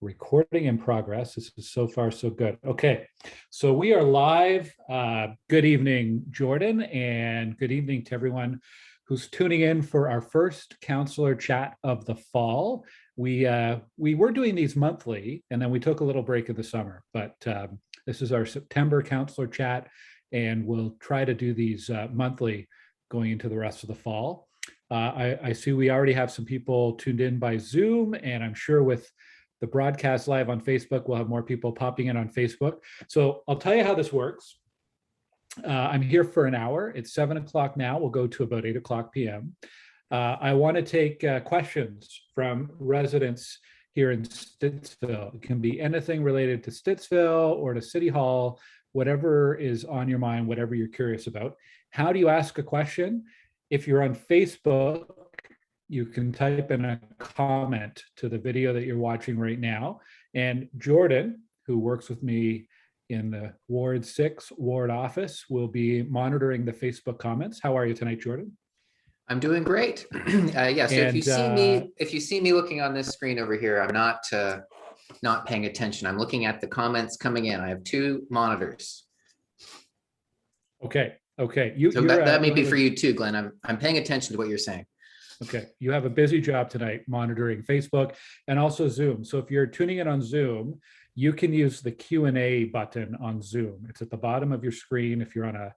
Recording in progress. This is so far so good. Okay, so we are live. Good evening, Jordan, and good evening to everyone who's tuning in for our first Councillor Chat of the fall. We were doing these monthly, and then we took a little break in the summer, but this is our September Councillor Chat, and we'll try to do these monthly going into the rest of the fall. I see we already have some people tuned in by Zoom, and I'm sure with the broadcast live on Facebook, we'll have more people popping in on Facebook. So I'll tell you how this works. I'm here for an hour. It's 7 o'clock now. We'll go to about 8 o'clock p.m. I want to take questions from residents here in Stittsville. It can be anything related to Stittsville or to City Hall, whatever is on your mind, whatever you're curious about. How do you ask a question? If you're on Facebook, you can type in a comment to the video that you're watching right now. And Jordan, who works with me in the Ward 6 Ward office, will be monitoring the Facebook comments. How are you tonight, Jordan? I'm doing great. Yeah, so if you see me looking on this screen over here, I'm not paying attention. I'm looking at the comments coming in. I have 2 monitors. Okay. So that may be for you too, Glenn. I'm paying attention to what you're saying. Okay, you have a busy job tonight monitoring Facebook and also Zoom. So if you're tuning in on Zoom, you can use the Q&A button on Zoom. It's at the bottom of your screen if you're on a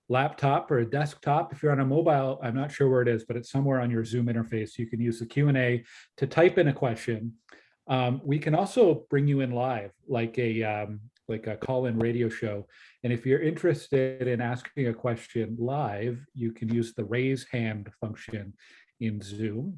laptop or a desktop. If you're on a mobile, I'm not sure where it is, but it's somewhere on your Zoom interface. You can use the Q&A to type in a question. We can also bring you in live, like a call-in radio show. And if you're interested in asking a question live, you can use the raise hand function in Zoom.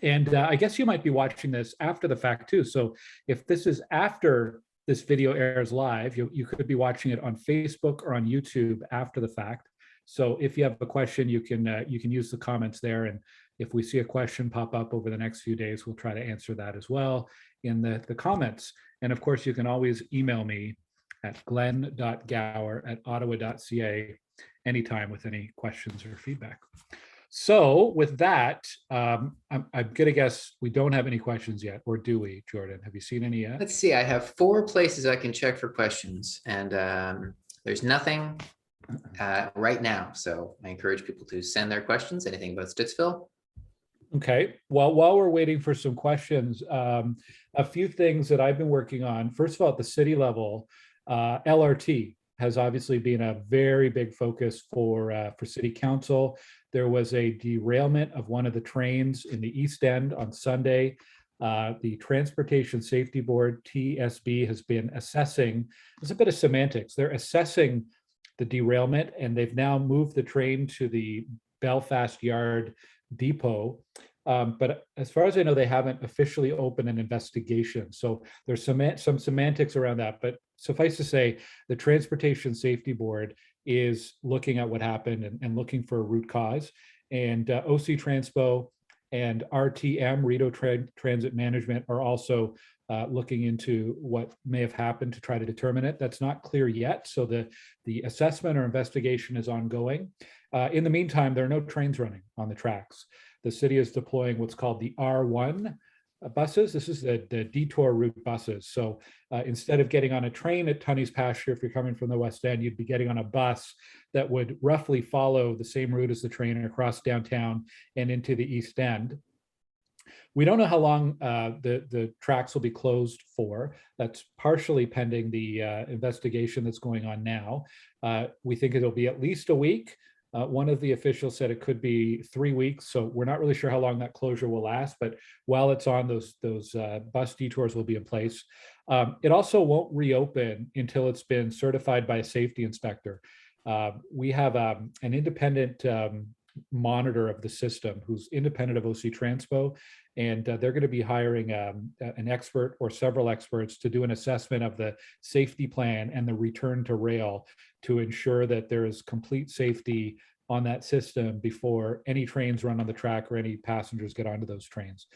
And I guess you might be watching this after the fact too. So if this is after this video airs live, you could be watching it on Facebook or on YouTube after the fact. So if you have a question, you can use the comments there. And if we see a question pop up over the next few days, we'll try to answer that as well in the comments. And of course, you can always email me at glenn.gower@ottawa.ca anytime with any questions or feedback. So with that, I'm gonna guess we don't have any questions yet, or do we, Jordan? Have you seen any yet? Let's see, I have 4 places I can check for questions, and there's nothing right now. So I encourage people to send their questions, anything about Stittsville. Okay, well, while we're waiting for some questions, a few things that I've been working on. First of all, at the city level, LRT has obviously been a very big focus for City Council. There was a derailment of one of the trains in the East End on Sunday. The Transportation Safety Board, TSB, has been assessing, there's a bit of semantics, they're assessing the derailment, and they've now moved the train to the Belfast Yard depot. But as far as I know, they haven't officially opened an investigation. So there's some semantics around that. But suffice to say, the Transportation Safety Board is looking at what happened and looking for a root cause. And OC Transpo and RTM, Rideau Transit Management, are also looking into what may have happened to try to determine it. That's not clear yet. So the assessment or investigation is ongoing. In the meantime, there are no trains running on the tracks. The city is deploying what's called the R1 buses. This is the detour route buses. So instead of getting on a train at Tunney's Pasture, if you're coming from the West End, you'd be getting on a bus that would roughly follow the same route as the train across downtown and into the East End. We don't know how long the tracks will be closed for. That's partially pending the investigation that's going on now. We think it'll be at least a week. One of the officials said it could be 3 weeks, so we're not really sure how long that closure will last, but while it's on, those bus detours will be in place. It also won't reopen until it's been certified by a safety inspector. We have an independent monitor of the system who's independent of OC Transpo, and they're going to be hiring an expert or several experts to do an assessment of the safety plan and the return to rail to ensure that there is complete safety on that system before any trains run on the track or any passengers get onto those trains.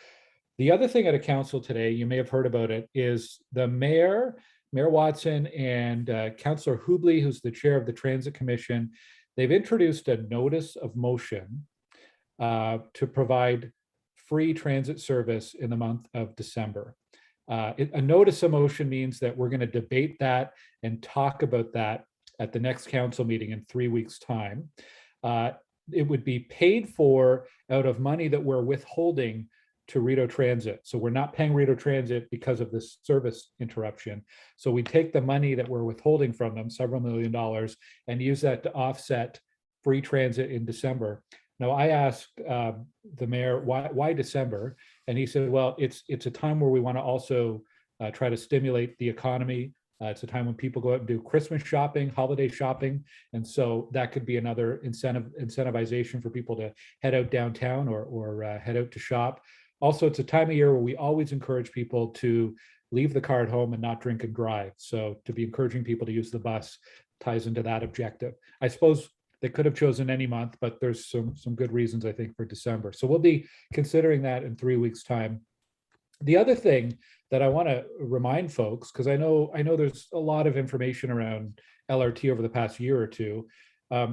The other thing at a council today, you may have heard about it, is the Mayor Watson and Councillor Hubley, who's the chair of the Transit Commission, they've introduced a notice of motion to provide free transit service in the month of December. A notice of motion means that we're going to debate that and talk about that at the next council meeting in 3 weeks' time. It would be paid for out of money that we're withholding to Rideau Transit. So we're not paying Rideau Transit because of this service interruption. So we take the money that we're withholding from them, several $1 million, and use that to offset free transit in December. Now, I asked the mayor, why December? And he said, well, it's a time where we want to also try to stimulate the economy. It's a time when people go out and do Christmas shopping, holiday shopping. And so that could be another incentivization for people to head out downtown or head out to shop. Also, it's a time of year where we always encourage people to leave the car at home and not drink and drive. So to be encouraging people to use the bus ties into that objective. I suppose they could have chosen any month, but there's some good reasons, I think, for December. So we'll be considering that in 3 weeks' time. The other thing that I want to remind folks, because I know there's a lot of information around LRT over the past year or two.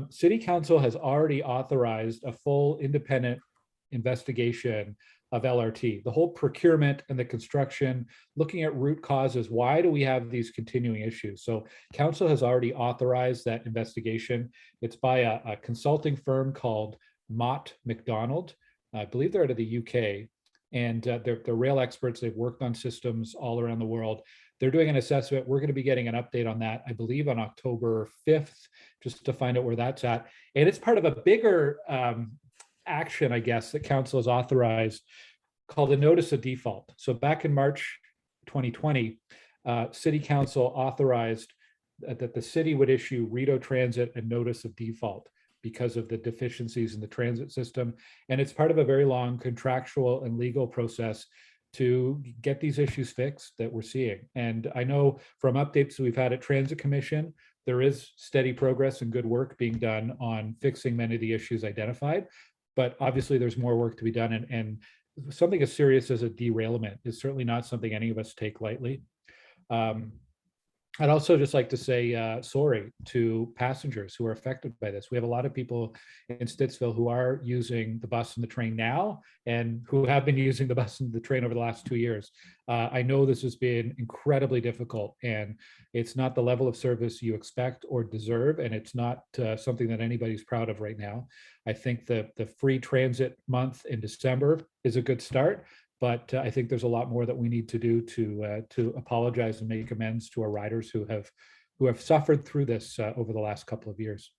City Council has already authorized a full independent investigation of LRT, the whole procurement and the construction, looking at root causes. Why do we have these continuing issues? So council has already authorized that investigation. It's by a consulting firm called Mott MacDonald. I believe they're out of the UK, and they're rail experts. They've worked on systems all around the world. They're doing an assessment. We're going to be getting an update on that, I believe, on October 5th, just to find out where that's at. And it's part of a bigger action, I guess, that council has authorized called a notice of default. So back in March 2020, City Council authorized that the city would issue Rideau Transit a notice of default because of the deficiencies in the transit system. And it's part of a very long contractual and legal process to get these issues fixed that we're seeing. And I know from updates we've had at Transit Commission, there is steady progress and good work being done on fixing many of the issues identified. But obviously there's more work to be done, and something as serious as a derailment is certainly not something any of us take lightly. I'd also just like to say sorry to passengers who are affected by this. We have a lot of people in Stittsville who are using the bus and the train now, and who have been using the bus and the train over the last 2 years. I know this has been incredibly difficult, and it's not the level of service you expect or deserve, and it's not something that anybody's proud of right now. I think the free transit month in December is a good start. But I think there's a lot more that we need to do to apologize and make amends to our riders who have suffered through this over the last couple of years.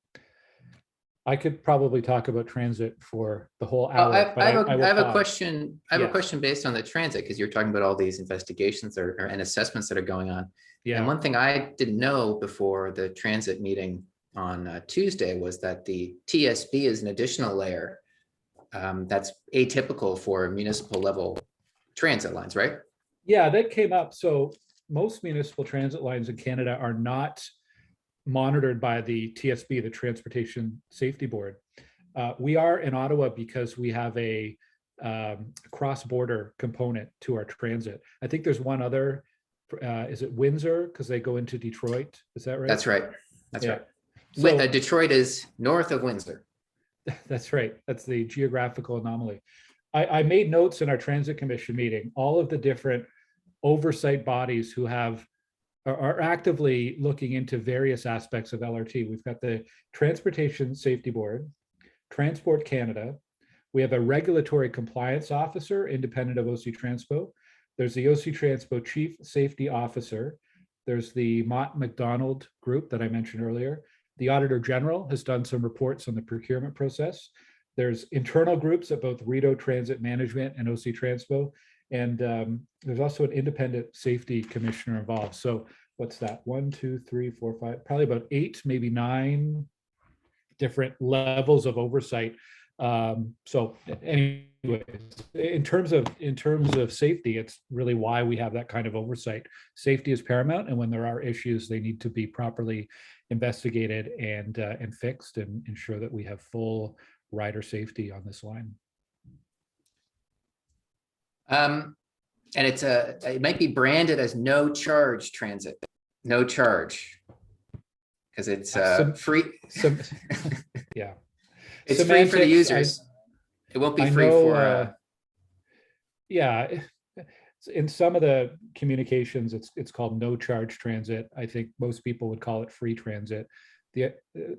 I could probably talk about transit for the whole hour. I have a question. I have a question based on the transit, because you're talking about all these investigations and assessments that are going on. Yeah. And one thing I didn't know before the transit meeting on Tuesday was that the TSB is an additional layer that's atypical for municipal level transit lines, right? Yeah, that came up. So most municipal transit lines in Canada are not monitored by the TSB, the Transportation Safety Board. We are in Ottawa because we have a cross-border component to our transit. I think there's one other, is it Windsor? Because they go into Detroit, is that right? That's right, that's right. So, Detroit is north of Windsor. That's right, that's the geographical anomaly. I made notes in our Transit Commission meeting, all of the different oversight bodies who are actively looking into various aspects of LRT. We've got the Transportation Safety Board, Transport Canada. We have a regulatory compliance officer, independent of OC Transpo. There's the OC Transpo Chief Safety Officer. There's the Mott MacDonald group that I mentioned earlier. The Auditor General has done some reports on the procurement process. There's internal groups at both Rideau Transit Management and OC Transpo. And there's also an independent safety commissioner involved. So what's that? 1, 2, 3, 4, 5, probably about 8, maybe 9 different levels of oversight. So anyways, in terms of safety, it's really why we have that kind of oversight. Safety is paramount, and when there are issues, they need to be properly investigated and fixed, and ensure that we have full rider safety on this line. And it might be branded as no charge transit, no charge, because it's free. Yeah, it's free for the users. It won't be free for. Yeah, in some of the communications, it's called no charge transit. I think most people would call it free transit. The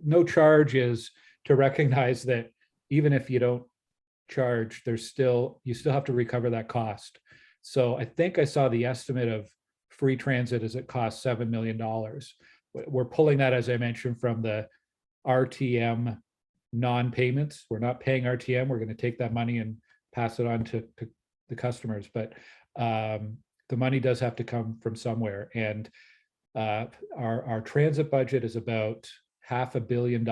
no charge is to recognize that even if you don't charge, you still have to recover that cost. So I think I saw the estimate of free transit as it costs $7 million. We're pulling that, as I mentioned, from the RTM non-payments. We're not paying RTM. We're going to take that money and pass it on to the customers. But the money does have to come from somewhere. And our transit budget is about $500 million,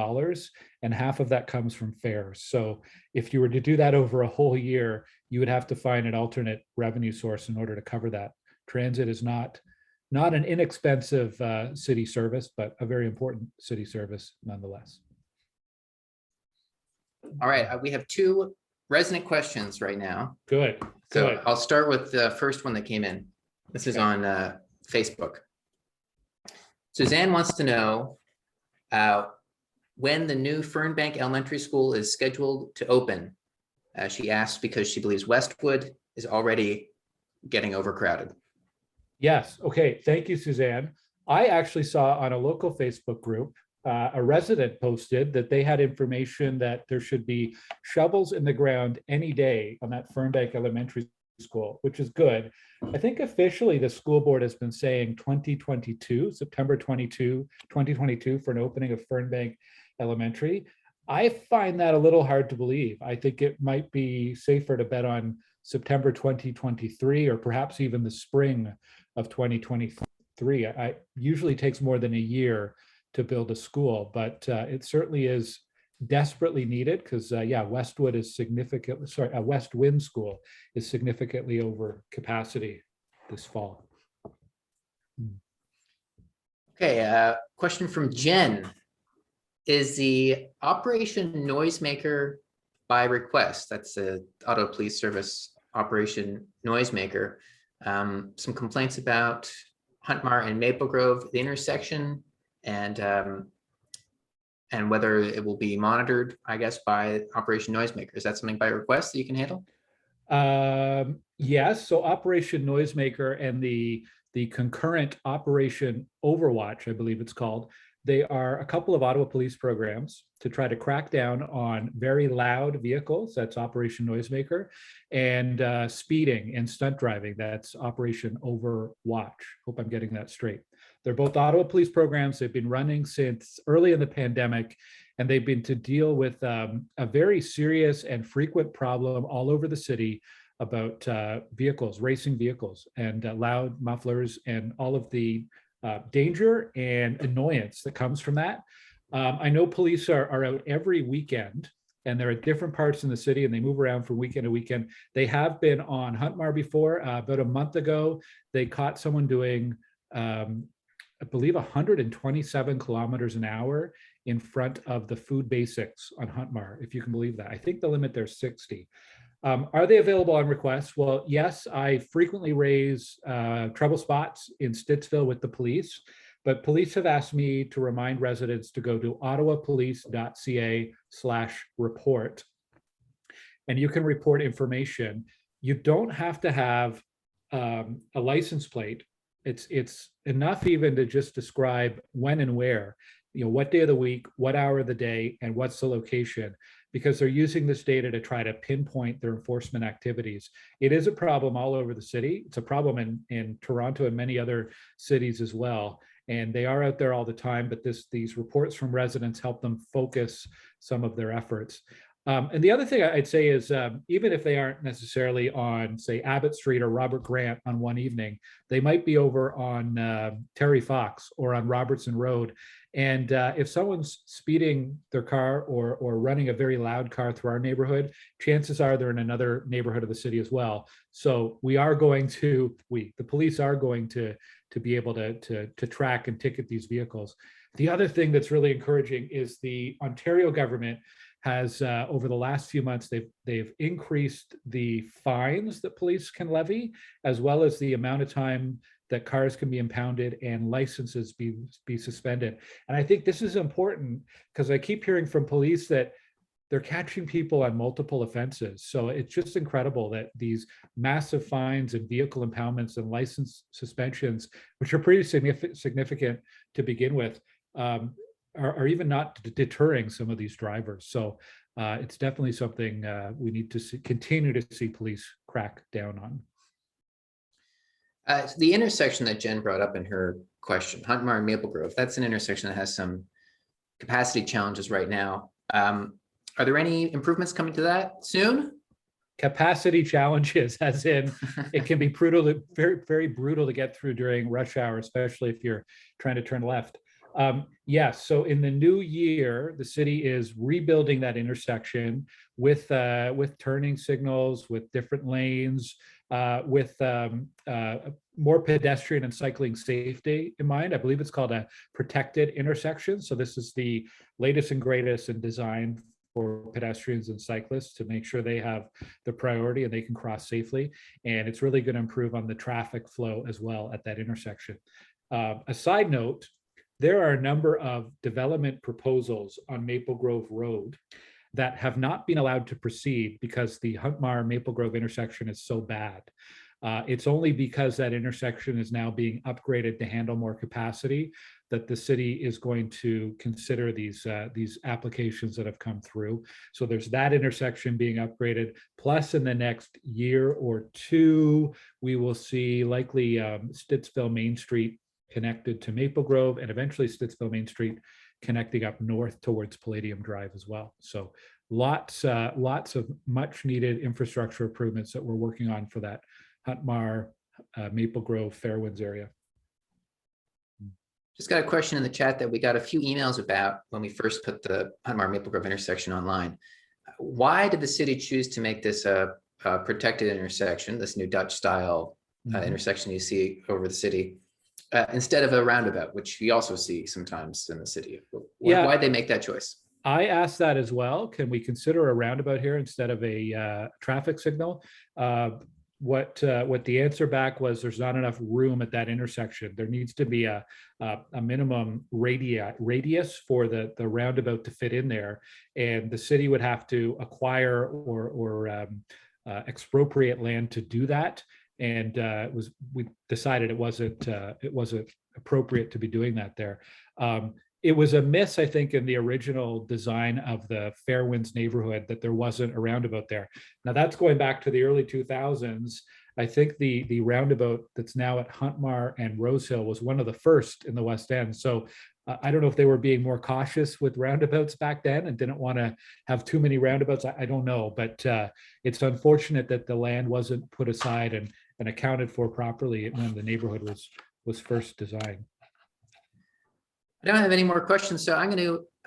and half of that comes from fares. So if you were to do that over a whole year, you would have to find an alternate revenue source in order to cover that. Transit is not an inexpensive city service, but a very important city service nonetheless. All right, we have 2 resident questions right now. Good. So I'll start with the first one that came in. This is on Facebook. Suzanne wants to know when the new Fernbank Elementary School is scheduled to open. She asks because she believes Westwood is already getting overcrowded. Yes. Okay. Thank you, Suzanne. I actually saw on a local Facebook group, a resident posted that they had information that there should be shovels in the ground any day on that Fernbank Elementary School, which is good. I think officially the school board has been saying 2022, September 2022 for an opening of Fernbank Elementary. I find that a little hard to believe. I think it might be safer to bet on September 2023 or perhaps even the spring of 2023. It usually takes more than a year to build a school, but it certainly is desperately needed because West Wind School is significantly over capacity this fall. Okay, question from Jen. Is the Operation Noisemaker by request? That's the Auto Police Service Operation Noisemaker. Some complaints about Huntmar and Maple Grove, the intersection, and whether it will be monitored, I guess, by Operation Noisemaker. Is that something by request that you can handle? Yes. So Operation Noisemaker and the concurrent Operation Overwatch, I believe it's called, they are a couple of Ottawa police programs to try to crack down on very loud vehicles. That's Operation Noisemaker, and speeding and stunt driving. That's Operation Overwatch. Hope I'm getting that straight. They're both Ottawa police programs. They've been running since early in the pandemic, and they've been to deal with a very serious and frequent problem all over the city about vehicles, racing vehicles, and loud mufflers and all of the danger and annoyance that comes from that. I know police are out every weekend, and they're at different parts in the city, and they move around from weekend to weekend. They have been on Huntmar before. About a month ago, they caught someone doing, I believe, 127 kilometers an hour in front of the Food Basics on Huntmar, if you can believe that. I think the limit there is 60. Are they available on request? Well, yes, I frequently raise trouble spots in Stittsville with the police, but police have asked me to remind residents to go to ottawapolice.ca/report, and you can report information. You don't have to have a license plate. It's enough even to just describe when and where, what day of the week, what hour of the day, and what's the location, because they're using this data to try to pinpoint their enforcement activities. It is a problem all over the city. It's a problem in Toronto and many other cities as well. And they are out there all the time, but these reports from residents help them focus some of their efforts. And the other thing I'd say is, even if they aren't necessarily on, say, Abbott Street or Robert Grant on one evening, they might be over on Terry Fox or on Robertson Road. And if someone's speeding their car or running a very loud car through our neighborhood, chances are they're in another neighborhood of the city as well. So the police are going to be able to track and ticket these vehicles. The other thing that's really encouraging is the Ontario government has, over the last few months, they've increased the fines that police can levy, as well as the amount of time that cars can be impounded and licenses be suspended. And I think this is important because I keep hearing from police that they're catching people on multiple offenses. So it's just incredible that these massive fines and vehicle impoundments and license suspensions, which are pretty significant to begin with, are even not deterring some of these drivers. So it's definitely something we need to continue to see police crack down on. The intersection that Jen brought up in her question, Huntmar and Maple Grove, that's an intersection that has some capacity challenges right now. Are there any improvements coming to that soon? Capacity challenges, as in it can be brutal, very, very brutal to get through during rush hour, especially if you're trying to turn left. Yes, so in the new year, the city is rebuilding that intersection with turning signals, with different lanes, with more pedestrian and cycling safety in mind. I believe it's called a protected intersection. So this is the latest and greatest in design for pedestrians and cyclists to make sure they have the priority and they can cross safely. And it's really going to improve on the traffic flow as well at that intersection. A side note, there are a number of development proposals on Maple Grove Road that have not been allowed to proceed because the Huntmar Maple Grove intersection is so bad. It's only because that intersection is now being upgraded to handle more capacity that the city is going to consider these applications that have come through. So there's that intersection being upgraded. Plus, in the next year or two, we will see likely Stittsville Main Street connected to Maple Grove, and eventually Stittsville Main Street connecting up north towards Palladium Drive as well. So lots of much needed infrastructure improvements that we're working on for that Huntmar, Maple Grove, Fairwinds area. Just got a question in the chat that we got a few emails about when we first put the Huntmar Maple Grove intersection online. Why did the city choose to make this a protected intersection, this new Dutch style intersection you see over the city, instead of a roundabout, which you also see sometimes in the city? Why'd they make that choice? I asked that as well. Can we consider a roundabout here instead of a traffic signal? What the answer back was, there's not enough room at that intersection. There needs to be a minimum radius for the roundabout to fit in there, and the city would have to acquire or expropriate land to do that. And we decided it wasn't appropriate to be doing that there. It was a miss, I think, in the original design of the Fairwinds neighborhood that there wasn't a roundabout there. Now that's going back to the early 2000s. I think the roundabout that's now at Huntmar and Rosehill was one of the first in the West End. So I don't know if they were being more cautious with roundabouts back then and didn't want to have too many roundabouts. I don't know, but it's unfortunate that the land wasn't put aside and accounted for properly when the neighborhood was first designed. I don't have any more questions, so I'm going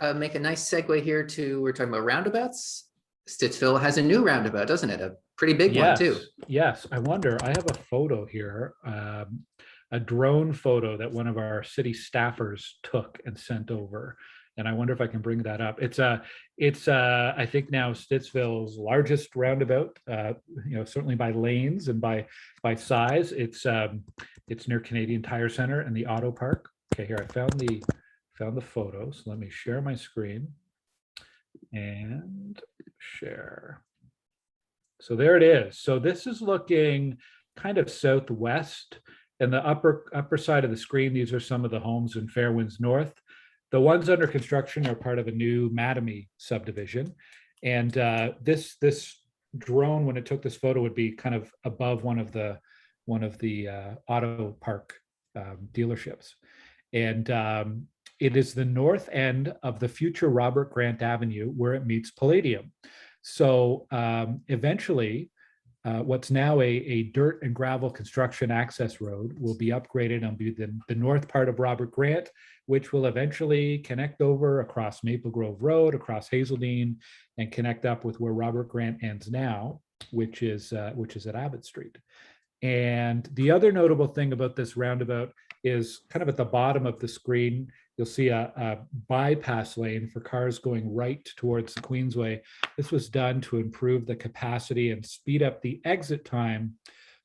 to make a nice segue here to, we're talking about roundabouts. Stittsville has a new roundabout, doesn't it? A pretty big one too. Yes, I wonder, I have a photo here, a drone photo that one of our city staffers took and sent over. And I wonder if I can bring that up. It's I think now Stittsville's largest roundabout, certainly by lanes and by size. It's near Canadian Tire Center and the Auto Park. Okay, here I found the photos. Let me share my screen and share. So there it is. So this is looking kind of southwest, and the upper side of the screen, these are some of the homes in Fairwinds North. The ones under construction are part of a new Mattamy subdivision. And this drone, when it took this photo, would be kind of above one of the auto park dealerships. And it is the north end of the future Robert Grant Avenue where it meets Palladium. So eventually, what's now a dirt and gravel construction access road will be upgraded and be the north part of Robert Grant, which will eventually connect over across Maple Grove Road, across Hazeldean, and connect up with where Robert Grant ends now, which is at Abbott Street. And the other notable thing about this roundabout is kind of at the bottom of the screen, you'll see a bypass lane for cars going right towards the Queensway. This was done to improve the capacity and speed up the exit time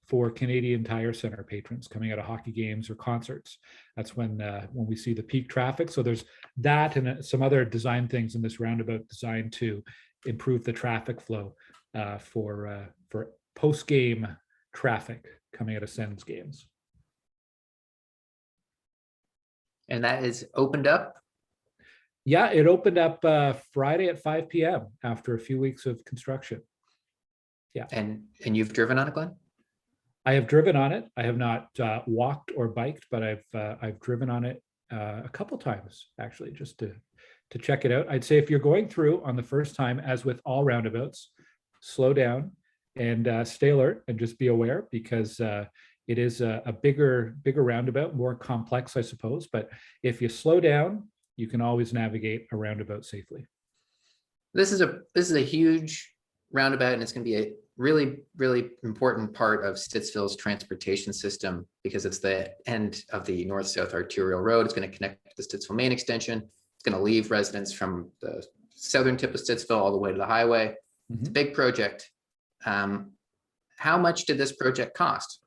for Canadian Tire Center patrons coming out of hockey games or concerts. That's when we see the peak traffic. So there's that and some other design things in this roundabout designed to improve the traffic flow for post-game traffic coming out of Sens games. And that is opened up? Yeah, it opened up Friday at 5 p.m. after a few weeks of construction. Yeah. And you've driven on it, Glenn? I have driven on it. I have not walked or biked, but I've driven on it a couple times actually, just to check it out. I'd say if you're going through on the first time, as with all roundabouts, slow down and stay alert and just be aware, because it is a bigger roundabout, more complex, I suppose. But if you slow down, you can always navigate a roundabout safely. This is a huge roundabout, and it's going to be a really, really important part of Stittsville's transportation system, because it's the end of the north-south arterial road. It's going to connect to the Stittsville main extension. It's going to leave residents from the southern tip of Stittsville all the way to the highway. It's a big project. How much did this project cost?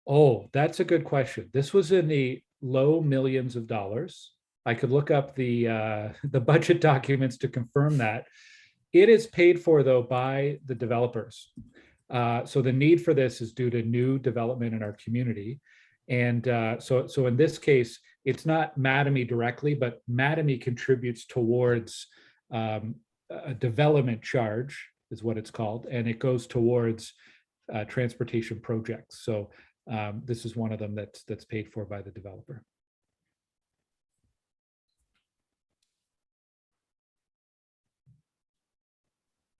Oh, that's a good question. This was in the low millions of dollars. I could look up the budget documents to confirm that. It is paid for, though, by the developers. So the need for this is due to new development in our community. And so in this case, it's not Mattamy directly, but Mattamy contributes towards a development charge, is what it's called, and it goes towards transportation projects. So this is one of them that's paid for by the developer.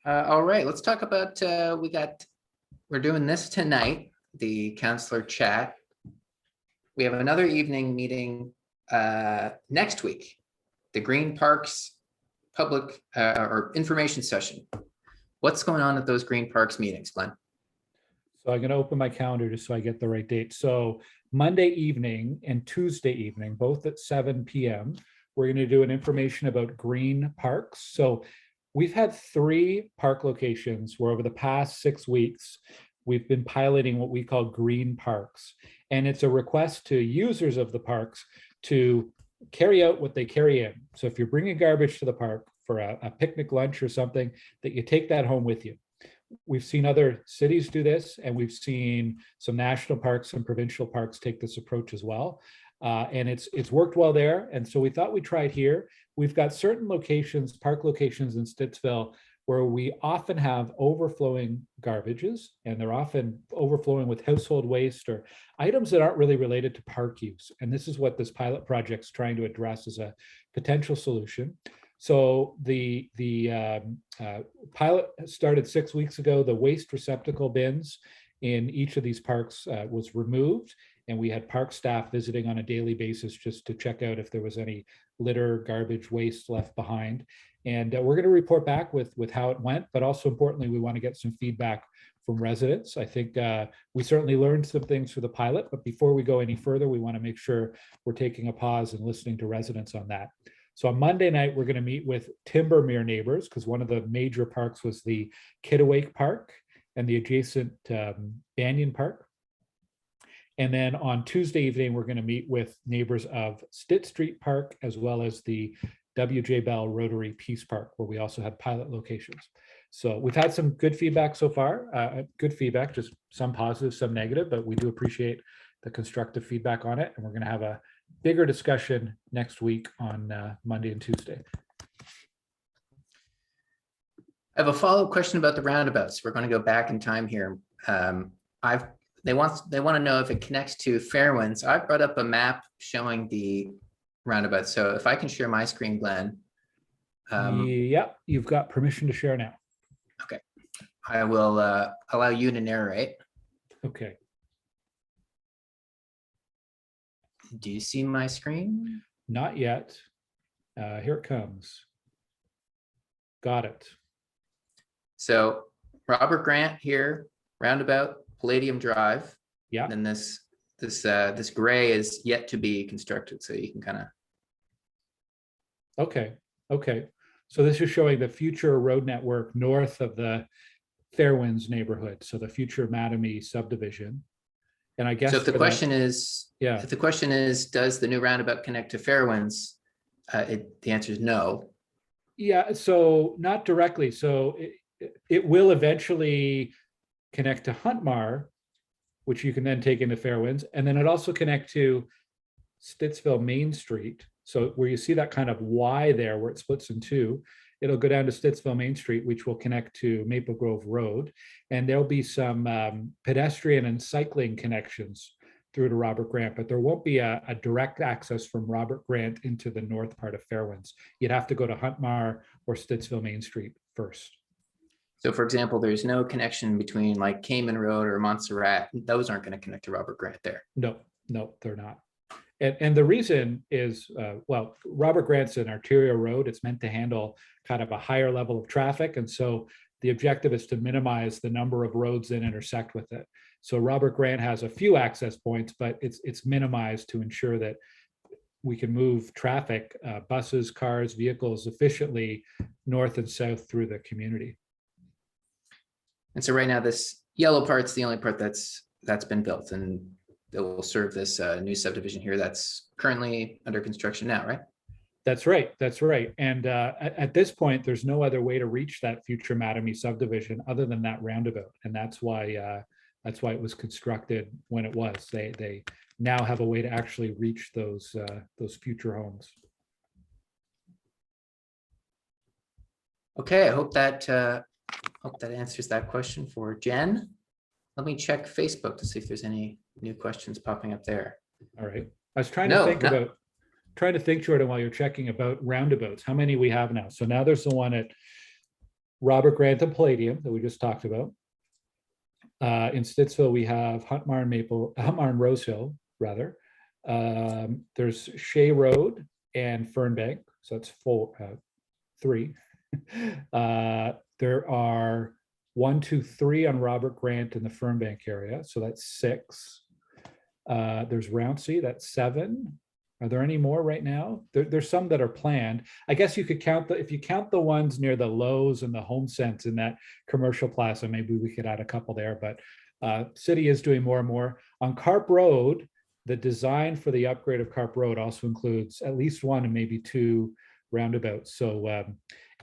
All right, let's talk about, we're doing this tonight, the Councillor Chat. We have another evening meeting next week, the Green Parks public or information session. What's going on at those Green Parks meetings, Glenn? So I'm going to open my calendar just so I get the right date. So Monday evening and Tuesday evening, both at 7 p.m., we're going to do an information about green parks. So we've had 3 park locations where over the past 6 weeks, we've been piloting what we call green parks. And it's a request to users of the parks to carry out what they carry in. So if you're bringing garbage to the park for a picnic lunch or something, that you take that home with you. We've seen other cities do this, and we've seen some national parks and provincial parks take this approach as well. And it's worked well there. And so we thought we'd try it here. We've got certain locations, park locations in Stittsville, where we often have overflowing garbages, and they're often overflowing with household waste or items that aren't really related to park use. And this is what this pilot project's trying to address as a potential solution. So the pilot started 6 weeks ago. The waste receptacle bins in each of these parks was removed, and we had park staff visiting on a daily basis just to check out if there was any litter, garbage, waste left behind. And we're going to report back with how it went, but also importantly, we want to get some feedback from residents. I think we certainly learned some things through the pilot, but before we go any further, we want to make sure we're taking a pause and listening to residents on that. So on Monday night, we're going to meet with Timbermere neighbors, because one of the major parks was the Kittiwake Park and the adjacent Banyan Park. And then on Tuesday evening, we're going to meet with neighbors of Stitt Street Park, as well as the W.J. Bell Rotary Peace Park, where we also had pilot locations. So we've had some good feedback so far, good feedback, just some positive, some negative, but we do appreciate the constructive feedback on it. And we're going to have a bigger discussion next week on Monday and Tuesday. I have a follow-up question about the roundabouts. We're going to go back in time here. They want to know if it connects to Fairwinds. I brought up a map showing the roundabout. So if I can share my screen, Glenn. Yep, you've got permission to share now. Okay, I will allow you to narrate. Okay. Do you see my screen? Not yet. Here it comes. Got it. So Robert Grant here, roundabout, Palladium Drive. Yeah. And then this gray is yet to be constructed, so you can kind of. Okay. So this is showing the future road network north of the Fairwinds neighborhood. So the future Mattamy subdivision. And I guess so if the question is, yeah, if the question is, does the new roundabout connect to Fairwinds? The answer is no. Yeah, so not directly. So it will eventually connect to Huntmar, which you can then take into Fairwinds. And then it also connect to Stittsville Main Street. So where you see that kind of Y there, where it splits in two, it'll go down to Stittsville Main Street, which will connect to Maple Grove Road. And there'll be some pedestrian and cycling connections through to Robert Grant, but there won't be a direct access from Robert Grant into the north part of Fairwinds. You'd have to go to Huntmar or Stittsville Main Street first. So for example, there's no connection between like Cayman Road or Montserrat. Those aren't going to connect to Robert Grant there. No, they're not. And the reason is, well, Robert Grant's an arterial road. It's meant to handle kind of a higher level of traffic. And so the objective is to minimize the number of roads that intersect with it. So Robert Grant has a few access points, but it's minimized to ensure that we can move traffic, buses, cars, vehicles efficiently north and south through the community. And so right now, this yellow part's the only part that's been built, and it will serve this new subdivision here that's currently under construction now, right? That's right. That's right. And at this point, there's no other way to reach that future Mattamy subdivision other than that roundabout, and that's why it was constructed when it was. They now have a way to actually reach those future homes. Okay, I hope that answers that question for Jen. Let me check Facebook to see if there's any new questions popping up there. All right. I was trying to think, Jordan, while you're checking about roundabouts, how many we have now. So now there's the one at Robert Grant and Palladium that we just talked about. In Stittsville, we have Huntmar and Rose Hill, rather. There's Shea Road and Fernbank. So that's three. There are 1, 2, 3 on Robert Grant in the Fernbank area. So that's 6. There's Roundsea, that's 7. Are there any more right now? There's some that are planned. I guess you could count if you count the ones near the Lowe's and the HomeSense in that commercial plaza, maybe we could add a couple there, but city is doing more and more. On Carp Road, the design for the upgrade of Carp Road also includes at least 1 and maybe 2 roundabouts. So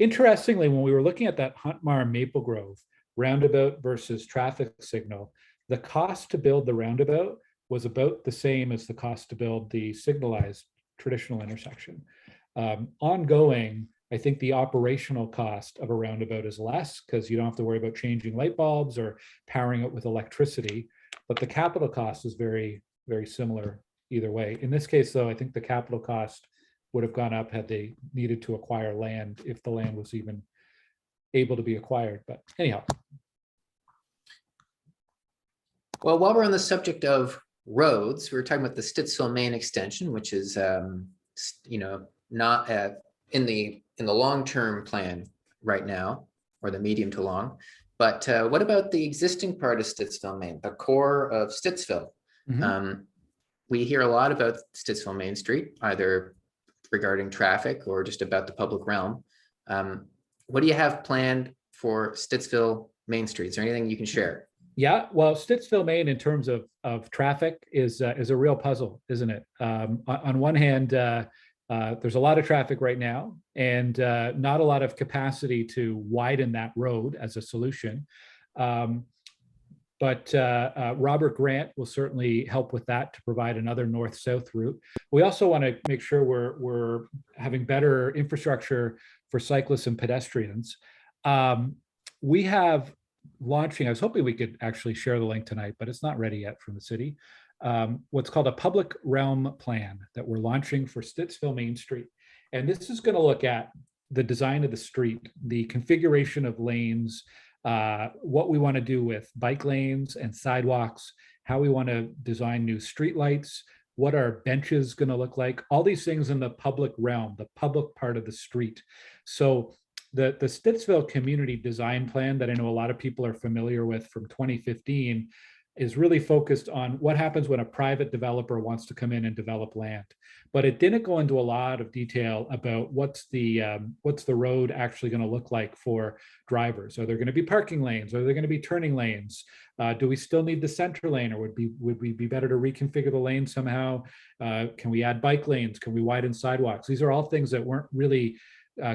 interestingly, when we were looking at that Huntmar Maple Grove roundabout versus traffic signal, the cost to build the roundabout was about the same as the cost to build the signalized traditional intersection. Ongoing, I think the operational cost of a roundabout is less because you don't have to worry about changing light bulbs or powering it with electricity, but the capital cost is very, very similar either way. In this case, though, I think the capital cost would have gone up had they needed to acquire land, if the land was even able to be acquired. But anyhow. Well, while we're on the subject of roads, we were talking about the Stittsville Main extension, which is, not in the long-term plan right now, or the medium to long. But what about the existing part of Stittsville Main, the core of Stittsville? Mm-hmm. We hear a lot about Stittsville Main Street, either regarding traffic or just about the public realm. What do you have planned for Stittsville Main Street? Is there anything you can share? Yeah, well, Stittsville Main in terms of traffic is a real puzzle, isn't it? On one hand, there's a lot of traffic right now and not a lot of capacity to widen that road as a solution. But Robert Grant will certainly help with that to provide another north-south route. We also want to make sure we're having better infrastructure for cyclists and pedestrians. We have launching, I was hoping we could actually share the link tonight, but it's not ready yet from the city. What's called a public realm plan that we're launching for Stittsville Main Street. And this is going to look at the design of the street, the configuration of lanes, what we want to do with bike lanes and sidewalks, how we want to design new street lights, what are benches going to look like, all these things in the public realm, the public part of the street. So the Stittsville Community Design Plan that I know a lot of people are familiar with from 2015 is really focused on what happens when a private developer wants to come in and develop land. But it didn't go into a lot of detail about what's the road actually going to look like for drivers. Are there going to be parking lanes? Are there going to be turning lanes? Do we still need the center lane, or would we be better to reconfigure the lane somehow? Can we add bike lanes? Can we widen sidewalks? These are all things that weren't really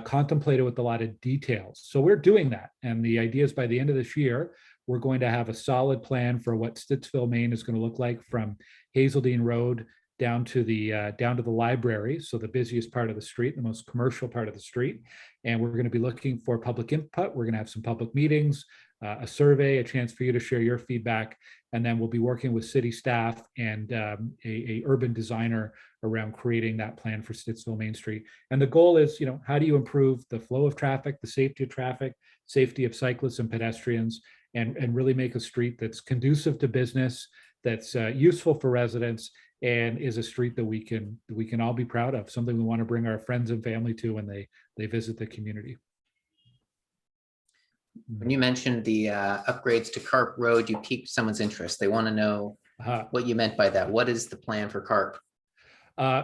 contemplate it with a lot of details. So we're doing that. And the idea is by the end of this year, we're going to have a solid plan for what Stittsville, Maine is going to look like from Hazeldean Road down to the library, so the busiest part of the street, the most commercial part of the street. And we're going to be looking for public input. We're going to have some public meetings, a survey, a chance for you to share your feedback, and then we'll be working with city staff and a urban designer around creating that plan for Stittsville Main Street. And the goal is, how do you improve the flow of traffic, the safety of traffic, safety of cyclists and pedestrians, and really make a street that's conducive to business, that's useful for residents, and is a street that we can all be proud of, something we want to bring our friends and family to when they visit the community. When you mentioned the upgrades to Carp Road, you piqued someone's interest. They want to know what you meant by that. What is the plan for Carp?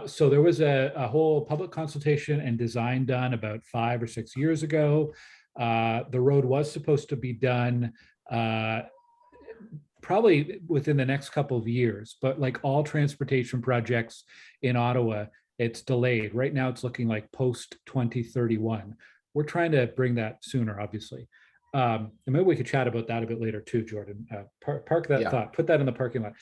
So there was a whole public consultation and design done about 5 or 6 years ago. The road was supposed to be done probably within the next couple of years, but like all transportation projects in Ottawa, it's delayed. Right now it's looking like post 2031. We're trying to bring that sooner, obviously. And maybe we could chat about that a bit later too, Jordan. Park that thought, put that in the parking lot.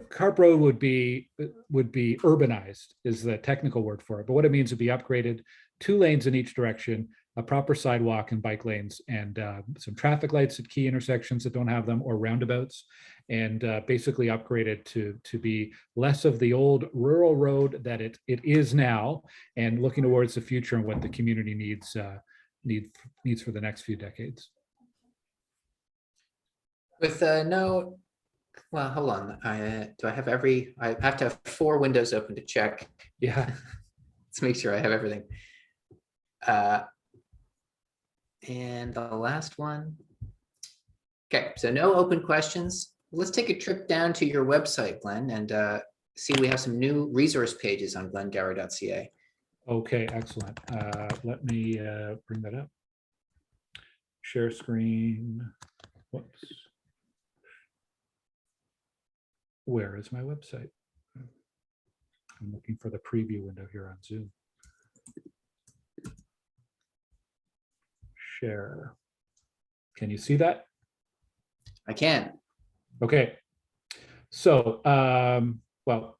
Carp Road would be urbanized is the technical word for it, but what it means would be upgraded, 2 lanes in each direction, a proper sidewalk and bike lanes, and some traffic lights at key intersections that don't have them, or roundabouts, and basically upgraded to be less of the old rural road that it is now, and looking towards the future and what the community needs for the next few decades. With well, hold on. I have to have 4 windows open to check. Yeah. Let's make sure I have everything. And the last one. Okay, so no open questions. Let's take a trip down to your website, Glen, and see we have some new resource pages on glengower.ca. Okay, excellent. Let me bring that up. Share screen. Whoops. Where is my website? I'm looking for the preview window here on Zoom. Share. Can you see that? I can. Okay. So, well,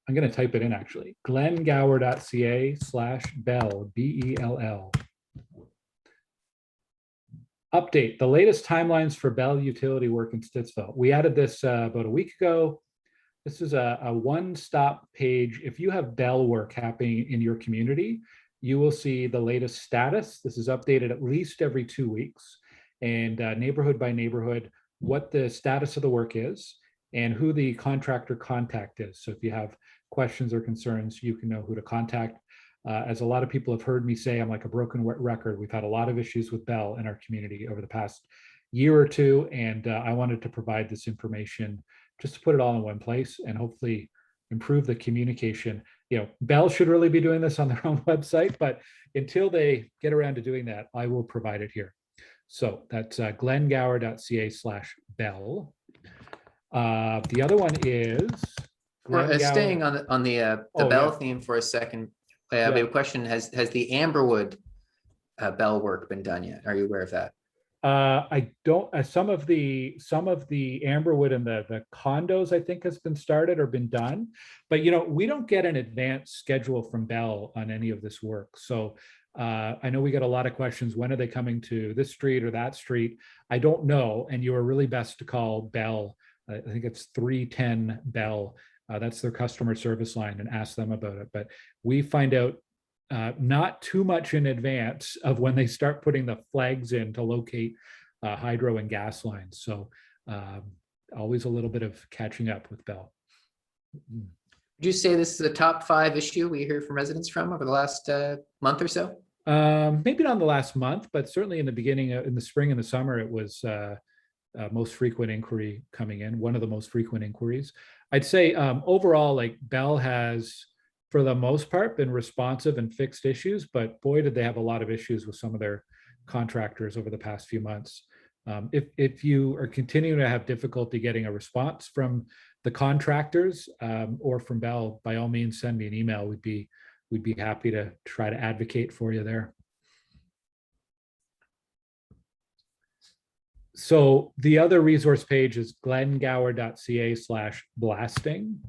I'm going to type it in actually. glengower.ca/bell, BELL. Update, the latest timelines for Bell utility work in Stittsville. We added this about a week ago. This is a one-stop page. If you have Bell work happening in your community, you will see the latest status. This is updated at least every 2 weeks, and neighborhood by neighborhood, what the status of the work is and who the contractor contact is. So if you have questions or concerns, you can know who to contact. As a lot of people have heard me say, I'm like a broken record. We've had a lot of issues with Bell in our community over the past year or two, and I wanted to provide this information just to put it all in one place and hopefully improve the communication. Bell should really be doing this on their own website, but until they get around to doing that, I will provide it here. So that's glengower.ca/bell. The other one is staying on the Bell theme for a second. We have a question. Has the Amberwood Bell work been done yet? Are you aware of that? I don't. Some of the Amberwood and the condos, I think, has been started or been done, but we don't get an advance schedule from Bell on any of this work. So I know we get a lot of questions. When are they coming to this street or that street? I don't know. And you are really best to call Bell. I think it's 310 Bell. That's their customer service line, and ask them about it. But we find out not too much in advance of when they start putting the flags in to locate hydro and gas lines. So always a little bit of catching up with Bell. Would you say this is a top 5 issue we hear from residents from over the last month or so? Maybe not in the last month, but certainly in the beginning, in the spring and the summer, it was most frequent inquiry coming in, one of the most frequent inquiries. I'd say overall, like Bell has, for the most part, been responsive and fixed issues, but boy, did they have a lot of issues with some of their contractors over the past few months. If you are continuing to have difficulty getting a response from the contractors or from Bell, by all means, send me an email. We'd be we'd be happy to try to advocate for you there. So the other resource page is glengower.ca/blasting.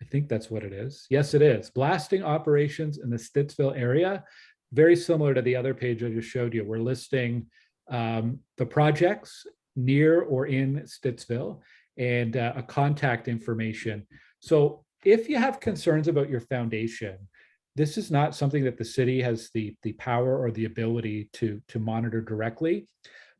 I think that's what it is. Yes, it is. Blasting operations in the Stittsville area. Very similar to the other page I just showed you. We're listing the projects near or in Stittsville and a contact information. So if you have concerns about your foundation, this is not something that the city has the power or the ability to monitor directly.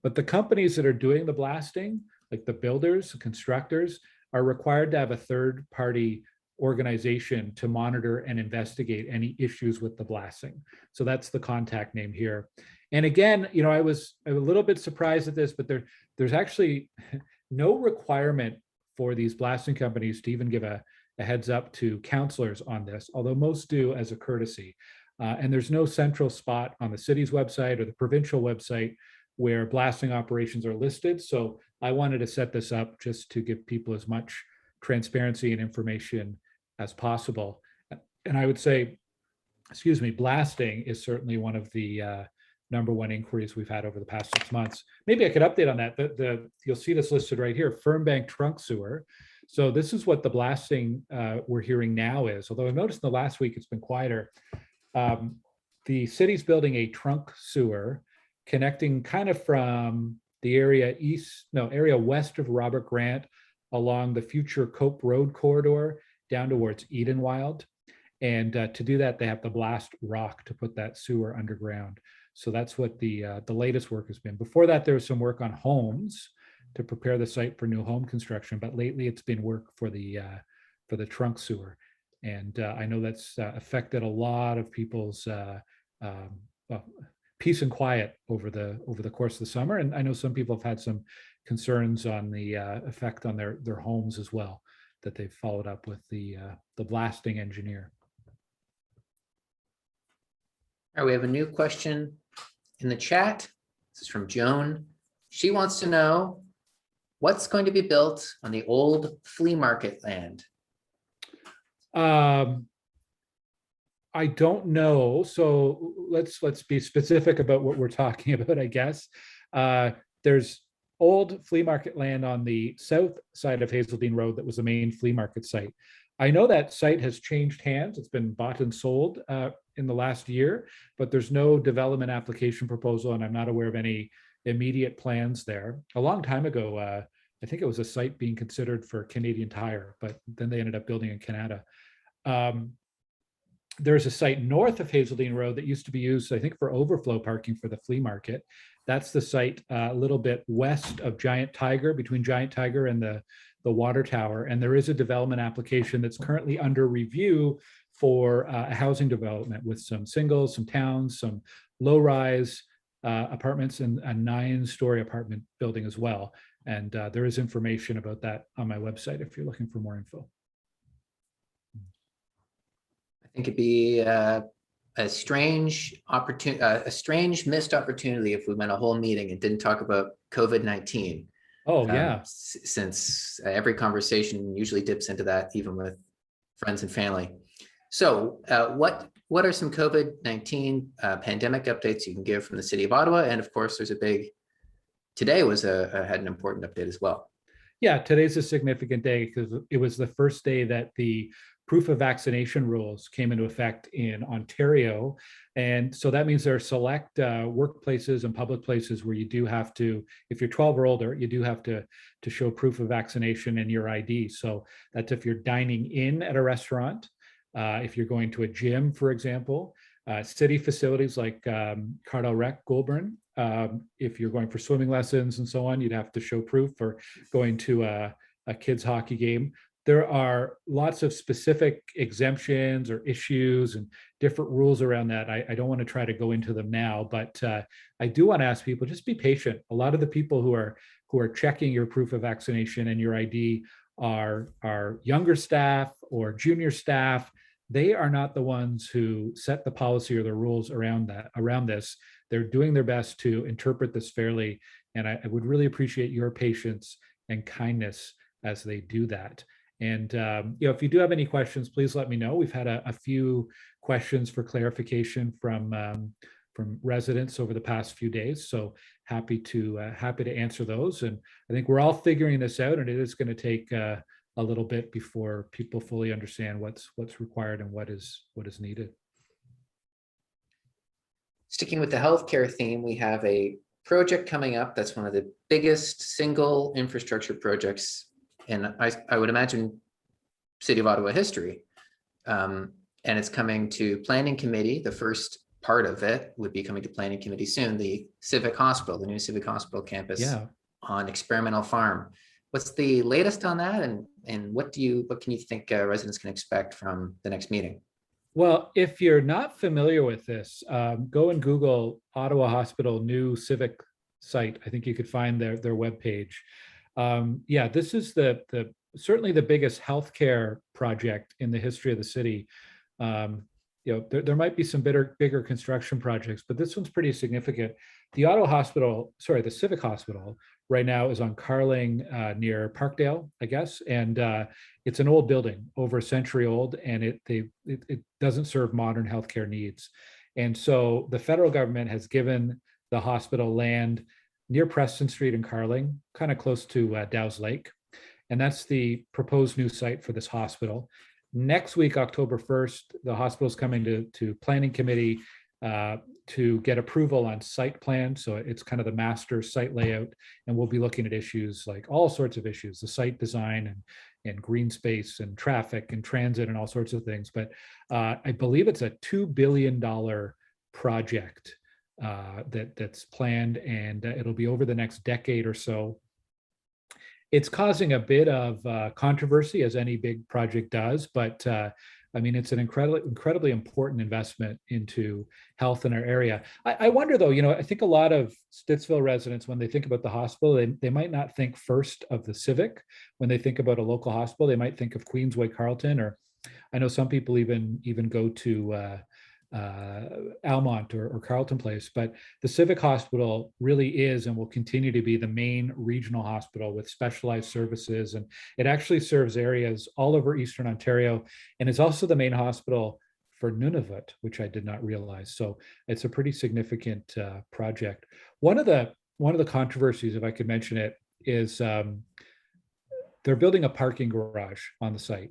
But the companies that are doing the blasting, like the builders, the constructors, are required to have a third-party organization to monitor and investigate any issues with the blasting. So that's the contact name here. And again, you know, I was a little bit surprised at this, but there's actually no requirement for these blasting companies to even give a heads up to councillors on this, although most do as a courtesy. And there's no central spot on the city's website or the provincial website where blasting operations are listed. So I wanted to set this up just to give people as much transparency and information as possible. And I would say, excuse me, blasting is certainly one of the #1 inquiries we've had over the past 6 months. Maybe I could update on that. You'll see this listed right here, Fernbank trunk sewer. So this is what the blasting we're hearing now is, although I've noticed in the last week it's been quieter. The city's building a trunk sewer connecting kind of from the area west of Robert Grant along the future Cope Road corridor down towards Edenwild. And to do that, they have to blast rock to put that sewer underground. So that's what the latest work has been. Before that, there was some work on homes to prepare the site for new home construction, but lately it's been work for the trunk sewer. And I know that's affected a lot of people's peace and quiet over the course of the summer. And I know some people have had some concerns on the effect on their homes as well, that they've followed up with the blasting engineer. All right, we have a new question in the chat. This is from Joan. She wants to know what's going to be built on the old flea market land. I don't know. So let's be specific about what we're talking about, I guess. There's old flea market land on the south side of Hazeldean Road that was the main flea market site. I know that site has changed hands. It's been bought and sold in the last year, but there's no development application proposal, and I'm not aware of any immediate plans there. A long time ago, I think it was a site being considered for Canadian Tire, but then they ended up building in Canada. There's a site north of Hazeldean Road that used to be used, I think, for overflow parking for the flea market. That's the site a little bit west of Giant Tiger, between Giant Tiger and the water tower. And there is a development application that's currently under review for a housing development with some singles, some towns, some low-rise apartments, and a 9-story apartment building as well. And there is information about that on my website if you're looking for more info. I think it'd be a strange missed opportunity if we went a whole meeting and didn't talk about COVID-19. Oh, yeah. Since every conversation usually dips into that, even with friends and family. So what are some COVID-19 pandemic updates you can give from the city of Ottawa? And of course, there's today had an important update as well. Yeah, today's a significant day because it was the first day that the proof of vaccination rules came into effect in Ontario. And so that means there are select workplaces and public places where you do have to, if you're 12 or older, you do have to show proof of vaccination and your ID. So that's if you're dining in at a restaurant, if you're going to a gym, for example, city facilities like Cardell Rec, Goulburn, if you're going for swimming lessons and so on, you'd have to show proof for going to a kids hockey game. There are lots of specific exemptions or issues and different rules around that. I don't want to try to go into them now, but I do want to ask people, just be patient. A lot of the people who are checking your proof of vaccination and your ID are younger staff or junior staff. They are not the ones who set the policy or the rules around this. They're doing their best to interpret this fairly, and I would really appreciate your patience and kindness as they do that. And if you do have any questions, please let me know. We've had a few questions for clarification from residents over the past few days, so happy to answer those. And I think we're all figuring this out, and it is going to take a little bit before people fully understand what's required and what is needed. Sticking with the healthcare theme, we have a project coming up that's one of the biggest single infrastructure projects in, I would imagine, City of Ottawa history. And it's coming to Planning Committee. The first part of it would be coming to Planning Committee soon, the Civic Hospital, the new Civic Hospital campus on Experimental Farm. What's the latest on that, and what can you think residents can expect from the next meeting? Well, if you're not familiar with this, go and Google Ottawa Hospital new civic site. I think you could find their webpage. This is certainly the biggest healthcare project in the history of the city. There might be some bigger construction projects, but this one's pretty significant. The Civic Hospital right now is on Carling near Parkdale, I guess, and it's an old building, over a century old, and it doesn't serve modern healthcare needs. And so the federal government has given the hospital land near Preston Street in Carling, kind of close to Dow's Lake, and that's the proposed new site for this hospital. Next week, October 1st, the hospital is coming to Planning Committee to get approval on site plan. So it's kind of the master site layout, and we'll be looking at issues like all sorts of issues, the site design and green space and traffic and transit and all sorts of things. But I believe it's a $2 billion project that's planned, and it'll be over the next decade or so. It's causing a bit of controversy, as any big project does, but it's an incredibly important investment into health in our area. I wonder, though, I think a lot of Stittsville residents, when they think about the hospital, they might not think first of the Civic. When they think about a local hospital, they might think of Queensway Carleton, or I know some people even go to Almont or Carleton Place, but the Civic Hospital really is and will continue to be the main regional hospital with specialized services, and it actually serves areas all over Eastern Ontario, and is also the main hospital for Nunavut, which I did not realize. So it's a pretty significant project. One of the controversies, if I could mention it, is they're building a parking garage on the site.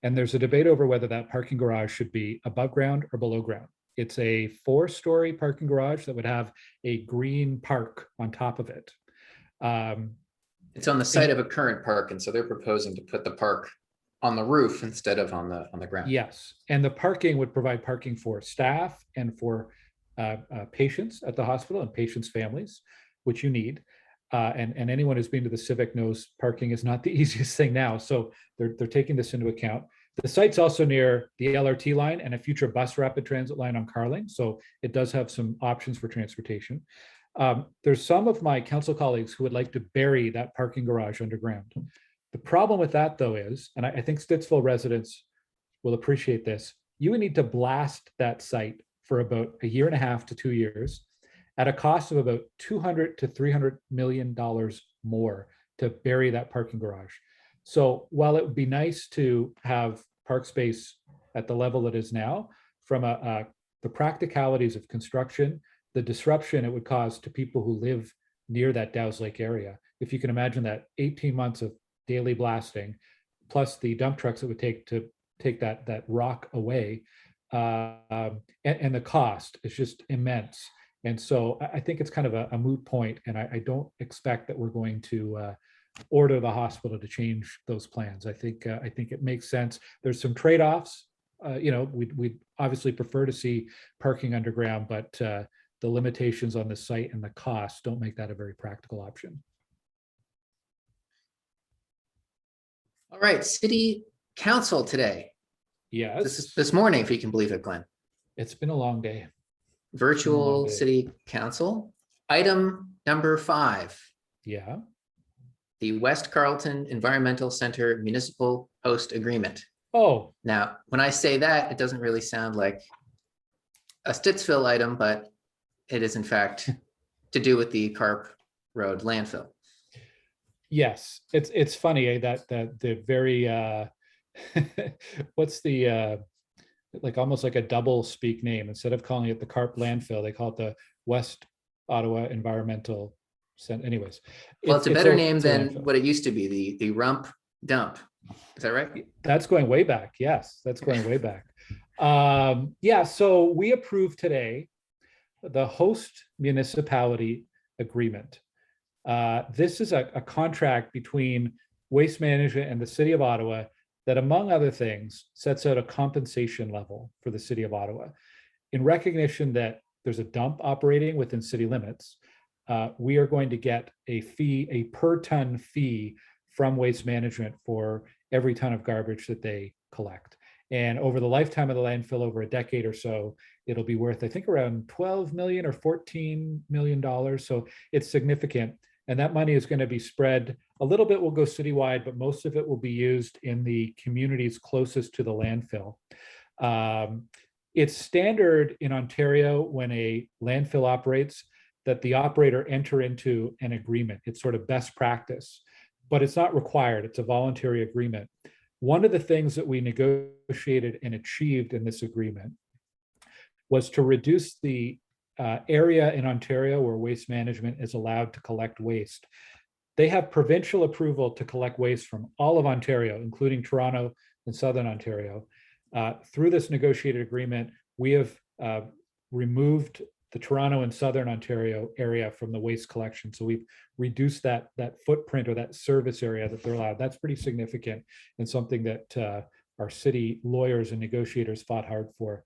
And there's a debate over whether that parking garage should be above ground or below ground. It's a 4-story parking garage that would have a green park on top of it. It's on the site of a current park, and so they're proposing to put the park on the roof instead of on the ground. Yes, and the parking would provide parking for staff and for patients at the hospital and patients' families, which you need. And anyone who's been to the Civic knows parking is not the easiest thing now. So they're taking this into account. The site's also near the LRT line and a future bus rapid transit line on Carling. So it does have some options for transportation. There's some of my council colleagues who would like to bury that parking garage underground. The problem with that, though, is, and I think Stittsville residents will appreciate this, you would need to blast that site for about 1.5 to 2 years at a cost of about $200 to $300 million more to bury that parking garage. So while it would be nice to have park space at the level it is now, from the practicalities of construction, the disruption it would cause to people who live near that Dow's Lake area, if you can imagine that 18 months of daily blasting, plus the dump trucks it would take to take that rock away, and the cost is just immense. And so I think it's kind of a moot point, and I don't expect that we're going to order the hospital to change those plans. I think it makes sense. There's some trade-offs. We'd obviously prefer to see parking underground, but the limitations on the site and the cost don't make that a very practical option. All right, City Council today. Yes. This morning, if you can believe it, Glenn. It's been a long day. Virtual City Council. Item number 5. Yeah. The West Carleton Environmental Center Municipal Host Agreement. Oh. Now, when I say that, it doesn't really sound like a Stittsville item, but it is in fact to do with the Carp Road landfill. Yes, it's funny that the very what's the like almost like a double speak name. Instead of calling it the Carp landfill, they call it the West Ottawa Environmental Center. Anyways, Well, it's a better name it's a than landfill. what it used to be, the rump dump. Is that right? That's going way back. Yes, that's going way back. Yeah, so we approved today the host municipality agreement. This is a contract between Waste Management and the City of Ottawa that, among other things, sets out a compensation level for the City of Ottawa. In recognition that there's a dump operating within city limits, we are going to get a fee, a per ton fee from Waste Management for every ton of garbage that they collect. And over the lifetime of the landfill, over a decade or so, it'll be worth, I think, around 12 million or 14 million dollars. So it's significant. And that money is going to be spread. A little bit will go citywide, but most of it will be used in the communities closest to the landfill. It's standard in Ontario when a landfill operates that the operator enter into an agreement. It's sort of best practice, but it's not required. It's a voluntary agreement. One of the things that we negotiated and achieved in this agreement was to reduce the area in Ontario where Waste Management is allowed to collect waste. They have provincial approval to collect waste from all of Ontario, including Toronto and Southern Ontario. Through this negotiated agreement, we have removed the Toronto and Southern Ontario area from the waste collection. So we've reduced that footprint or that service area that they're allowed. That's pretty significant and something that our city lawyers and negotiators fought hard for.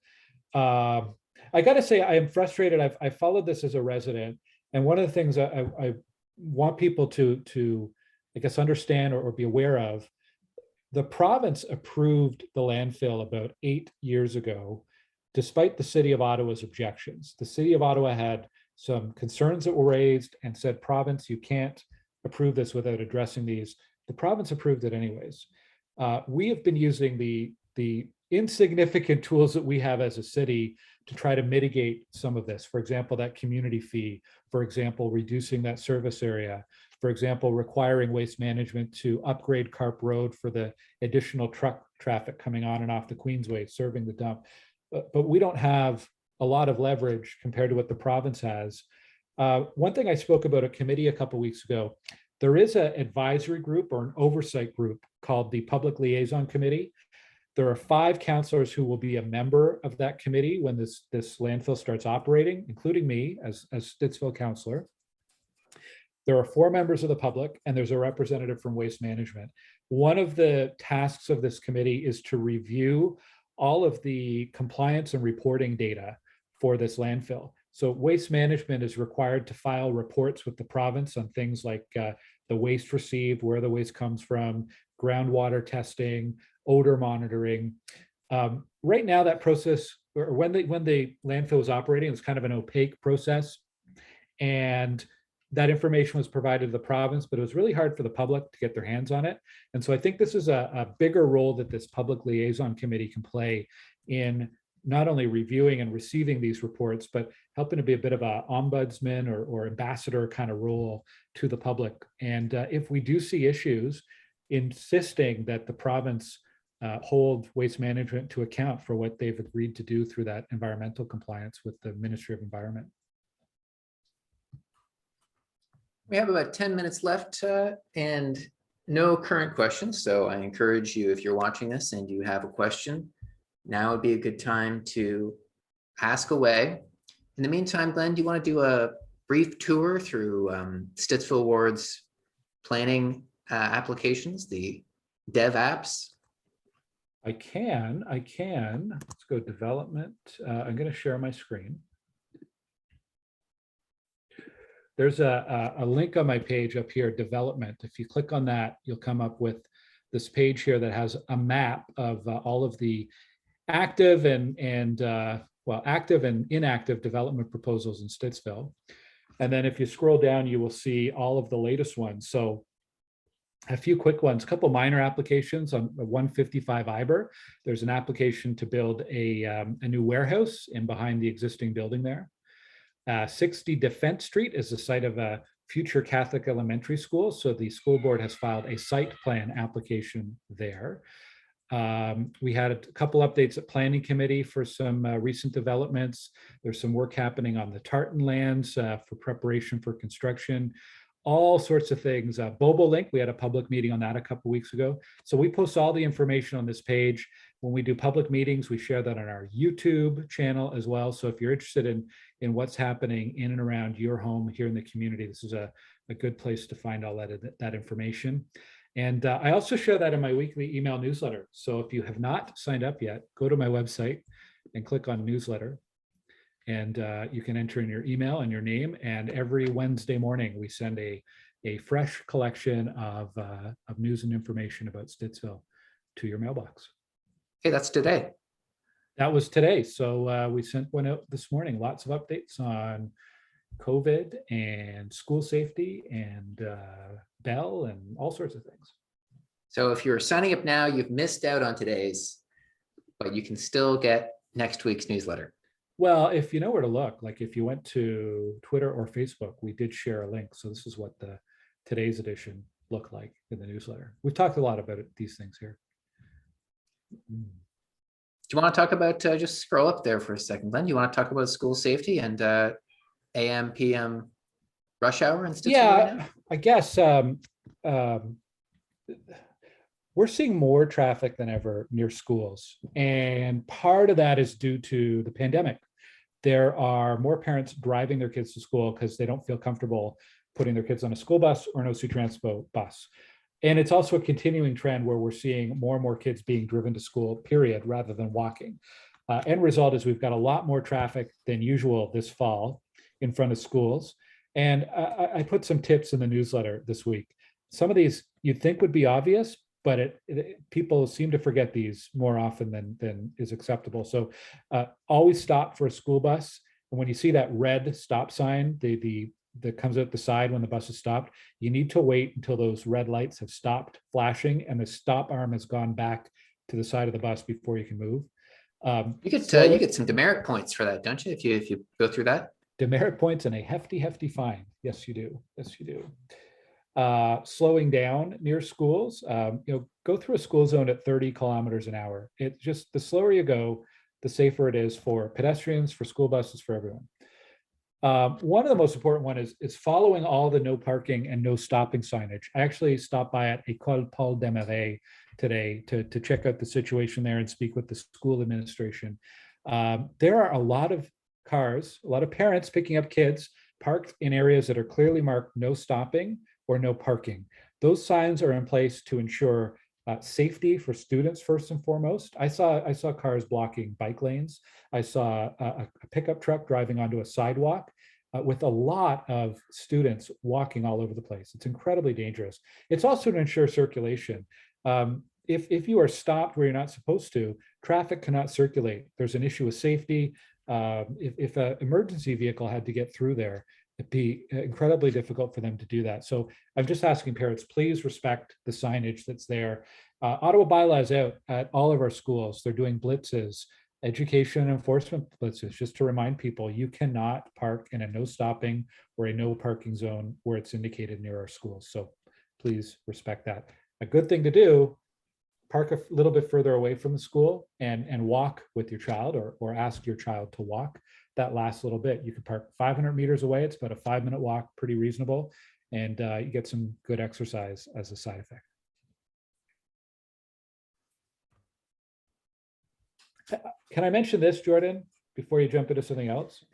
I got to say, I am frustrated. I followed this as a resident, and one of the things I want people to, I guess, understand or be aware of, the province approved the landfill about 8 years ago, despite the City of Ottawa's objections. The City of Ottawa had some concerns that were raised and said, province, you can't approve this without addressing these. The province approved it anyways. We have been using the insignificant tools that we have as a city to try to mitigate some of this. For example, that community fee, for example, reducing that service area, for example, requiring Waste Management to upgrade Carp Road for the additional truck traffic coming on and off the Queensway, serving the dump. But we don't have a lot of leverage compared to what the province has. One thing I spoke about at committee a couple of weeks ago, there is an advisory group or an oversight group called the Public Liaison Committee. There are 5 councillors who will be a member of that committee when this landfill starts operating, including me as Stittsville councillor. There are 4 members of the public, and there's a representative from Waste Management. One of the tasks of this committee is to review all of the compliance and reporting data for this landfill. So Waste Management is required to file reports with the province on things like the waste received, where the waste comes from, groundwater testing, odor monitoring. Right now, that process, or when the landfill was operating, it's kind of an opaque process. And that information was provided to the province, but it was really hard for the public to get their hands on it. And so I think this is a bigger role that this Public Liaison Committee can play in not only reviewing and receiving these reports, but helping to be a bit of an ombudsman or ambassador kind of role to the public. And if we do see issues, insisting that the province hold Waste Management to account for what they've agreed to do through that environmental compliance with the Ministry of Environment. We have about 10 minutes left and no current questions. So I encourage you, if you're watching this and you have a question, now would be a good time to ask away. In the meantime, Glenn, do you want to do a brief tour through Stittsville Ward's planning applications, the dev apps? I can. Let's go development. I'm going to share my screen. There's a link on my page up here, development. If you click on that, you'll come up with this page here that has a map of all of the active and inactive development proposals in Stittsville. And then if you scroll down, you will see all of the latest ones. So a few quick ones, a couple minor applications on 155 Iber. There's an application to build a new warehouse in behind the existing building there. 60 Defense Street is the site of a future Catholic elementary schools. So the school board has filed a site plan application there. We had a couple updates at planning committee for some recent developments. There's some work happening on the Tartan lands for preparation for construction, all sorts of things. Bobolink, we had a public meeting on that a couple weeks ago. So we post all the information on this page. When we do public meetings, we share that on our YouTube channel as well. So if you're interested in what's happening in and around your home here in the community, this is a good place to find all that information. And I also share that in my weekly email newsletter. So if you have not signed up yet, go to my website and click on newsletter. And you can enter in your email and your name. And every Wednesday morning, we send a fresh collection of news and information about Stittsville to your mailbox. Hey, that's today. That was today. So we sent one out this morning. Lots of updates on COVID and school safety and Bell and all sorts of things. So if you're signing up now, you've missed out on today's, but you can still get next week's newsletter. Well, if you know where to look, like if you went to Twitter or Facebook, we did share a link. So this is what the today's edition looked like in the newsletter. We've talked a lot about these things here. Do you want to talk about, just scroll up there for a second, Glenn? You want to talk about school safety and AM, PM rush hour and stuff? Yeah, right, I guess we're seeing more traffic than ever near schools. And part of that is due to the pandemic. There are more parents driving their kids to school because they don't feel comfortable putting their kids on a school bus or an OC Transpo bus. And it's also a continuing trend where we're seeing more and more kids being driven to school, period, rather than walking. End result is we've got a lot more traffic than usual this fall in front of schools. And I put some tips in the newsletter this week. Some of these you'd think would be obvious, but people seem to forget these more often than is acceptable. So always stop for a school bus. And when you see that red stop sign, that comes out the side when the bus is stopped, you need to wait until those red lights have stopped flashing and the stop arm has gone back to the side of the bus before you can move. You get some demerit points for that, don't you? If you go through that. Demerit points and a hefty fine. Yes, you do. Yes, you do. Slowing down near schools, go through a school zone at 30 kilometers an hour. It's just the slower you go, the safer it is for pedestrians, for school buses, for everyone. One of the most important one is following all the no parking and no stopping signage. I actually stopped by at École Paul Desmarais today to check out the situation there and speak with the school administration. There are a lot of cars, a lot of parents picking up kids parked in areas that are clearly marked no stopping or no parking. Those signs are in place to ensure safety for students first and foremost. I saw cars blocking bike lanes. I saw a pickup truck driving onto a sidewalk with a lot of students walking all over the place. It's incredibly dangerous. It's also to ensure circulation. If you are stopped where you're not supposed to, traffic cannot circulate. There's an issue with safety. If an emergency vehicle had to get through there, it'd be incredibly difficult for them to do that. So I'm just asking parents, please respect the signage that's there. Ottawa bylaw is out at all of our schools. They're doing blitzes, education and enforcement blitzes, just to remind people you cannot park in a no stopping or a no parking zone where it's indicated near our schools. So please respect that. A good thing to do, park a little bit further away from the school and walk with your child or ask your child to walk that last little bit. You can park 500 meters away. It's about a 5-minute walk, pretty reasonable. And you get some good exercise as a side effect. Can I mention this, Jordan, before you jump into something else?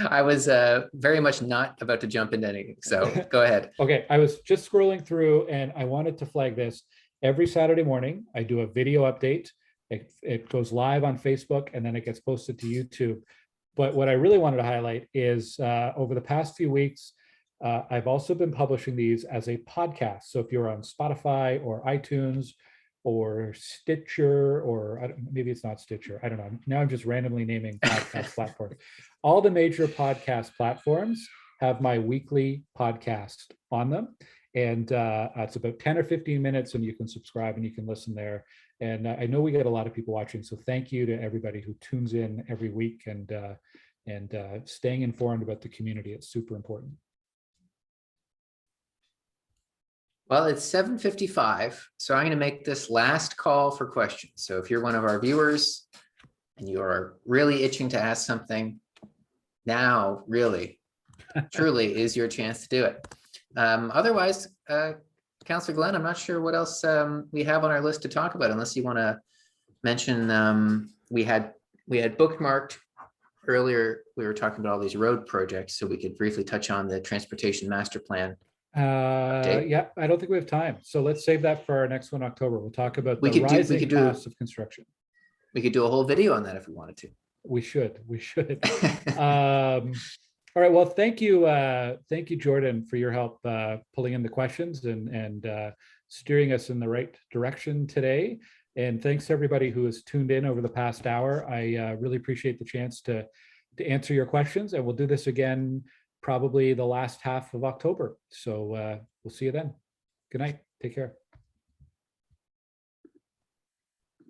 I was very much not about to jump into anything, so go ahead. Okay, I was just scrolling through and I wanted to flag this. Every Saturday morning, I do a video update. It goes live on Facebook and then it gets posted to YouTube. But what I really wanted to highlight is over the past few weeks, I've also been publishing these as a podcast. So if you're on Spotify or iTunes or Stitcher, or maybe it's not Stitcher, I don't know. Now I'm just randomly naming podcast platforms. All the major podcast platforms have my weekly podcast on them. And it's about 10 or 15 minutes and you can subscribe and you can listen there. And I know we get a lot of people watching. So thank you to everybody who tunes in every week and staying informed about the community. It's super important. Well, it's 7:55, so I'm going to make this last call for questions. So if you're one of our viewers and you are really itching to ask something, now really, truly is your chance to do it. Otherwise, Councillor Glen, I'm not sure what else we have on our list to talk about, unless you want to mention we had bookmarked earlier. We were talking about all these road projects, so we could briefly touch on the transportation master plan. Yeah, I don't think we have time, so let's save that for our next one, October. We'll talk about the rising costs of construction. We could do a whole video on that if we wanted to. We should. All right, well, thank you, Jordan, for your help pulling in the questions and steering us in the right direction today. And thanks to everybody who has tuned in over the past hour. I really appreciate the chance to answer your questions, and we'll do this again probably the last half of October. So we'll see you then. Good night. Take care.